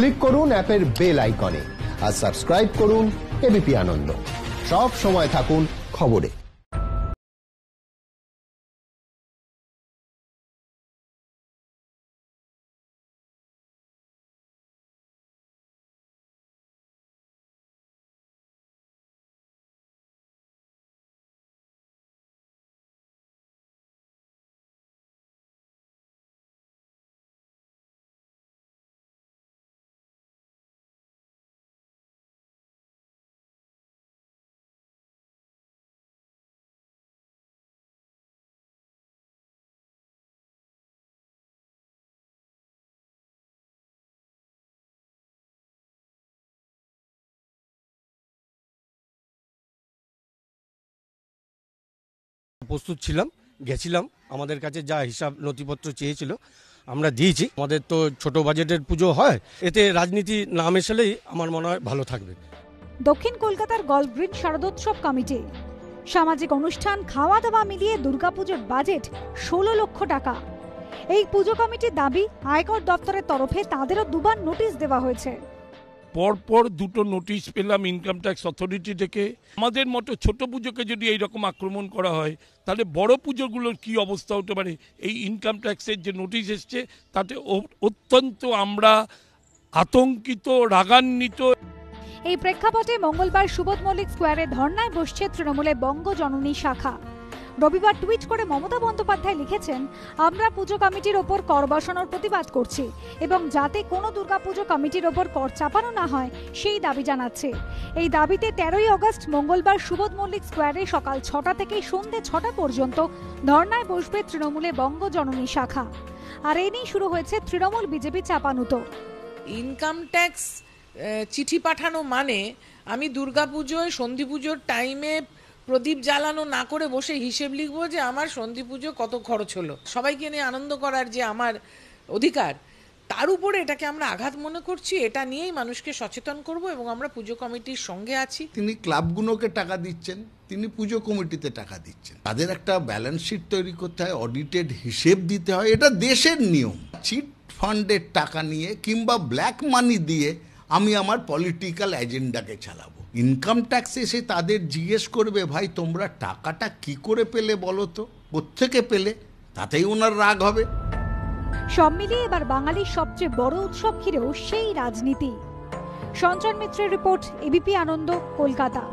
Click করুন অ্যাপের bell আইকনে আর সাবস্ক্রাইব করুন এবিপি আনন্দ। সব সময় থাকুন খবরে। প্রস্তুত ছিলাম, গেছিলাম, আমাদের কাছে যা হিসাব নথিপত্র চেয়েছিল আমরা দিয়েছি। আমাদের তো ছোট বাজেটের পুজো হয়, এতে রাজনীতি না মেশালেই আমার মনে হয় ভালো থাকবে। দক্ষিণ কলকাতার গল্ফ গ্রিন শারদোৎসব কমিটি সামাজিক অনুষ্ঠান, খাওয়া দাওয়া মিলিয়ে দুর্গাপুজোর বাজেট 16 লক্ষ টাকা। এই পুজো কমিটির দাবি, আয়কর দপ্তরের তরফে তাদেরও দুবার নোটিশ দেওয়া হয়েছে। পরপর দুটো নোটিশ পেলাম ইনকাম ট্যাক্স অথরিটি থেকে। আমাদের মতো ছোট পুজোকে যদি এইরকম আক্রমণ করা হয়, তাহলে বড় পুজোগুলোর কি অবস্থা হতে পারে। এই ইনকাম ট্যাক্সের যে নোটিশ এসছে তাতে অত্যন্ত আমরা আতঙ্কিত, রাগান্বিত। এই প্রেক্ষাপটে মঙ্গলবার সুবোধ মল্লিক স্কোয়ারে ধর্নায় বসছে তৃণমূলের বঙ্গ জননী শাখা। রবিবার টুইট করে মমতা বন্দ্যোপাধ্যায় লিখেছেন, আমরা পুজো কমিটির ওপর কর বসানোর প্রতিবাদ করছি এবং যাতে কোনো দুর্গাপুজো কমিটির ওপর কর চাপানো না হয় সেই দাবি জানাচ্ছে। এই দাবিতে 13ই আগস্ট মঙ্গলবার সুবোধ মল্লিক স্কোয়ারে সকাল 6টা থেকে সন্ধ্যে 6টা পর্যন্ত ধর্নায় বসবে তৃণমূলের বঙ্গ জননী শাখা। আর এই নিয়ে শুরু হয়েছে তৃণমূল বিজেপি চাপানুতো। ইনকাম ট্যাক্স চিঠি পাঠানো মানে আমি দুর্গাপুজোয় সন্ধি পুজোর টাইমে প্রদীপ জ্বালানো না করে বসে হিসেব লিখবো যে আমার সন্ধি পুজো কত খরচ হলো। সবাইকে নিয়ে আনন্দ করার যে আমার অধিকার, তার উপরে এটাকে আমরা আঘাত মনে করছি। এটা নিয়েই মানুষকে সচেতন করব এবং আমরা পুজো কমিটির সঙ্গে আছি। তিনি ক্লাবগুলোকে টাকা দিচ্ছেন, তিনি পুজো কমিটিতে টাকা দিচ্ছেন। তাদের একটা ব্যালেন্স শিট তৈরি করতে হয়, অডিটেড হিসেব দিতে হয়, এটা দেশের নিয়ম। চিট ফান্ডের টাকা নিয়ে কিংবা ব্ল্যাক মানি দিয়ে আমি আমার পলিটিক্যাল এজেন্ডাকে চালাবো। ইনকাম ট্যাক্স এসে তাদের জিজ্ঞেস করবে, ভাই তোমরা টাকাটা কি করে পেলে বলো তো, কোত্থেকে পেলে, তাতেই ওনার রাগ হবে। সব মিলিয়ে এবার বাঙালির সবচেয়ে বড় উৎসব ঘিরেও সেই রাজনীতি। সঞ্চয় মিত্রের রিপোর্ট, এবিপি আনন্দ, কলকাতা।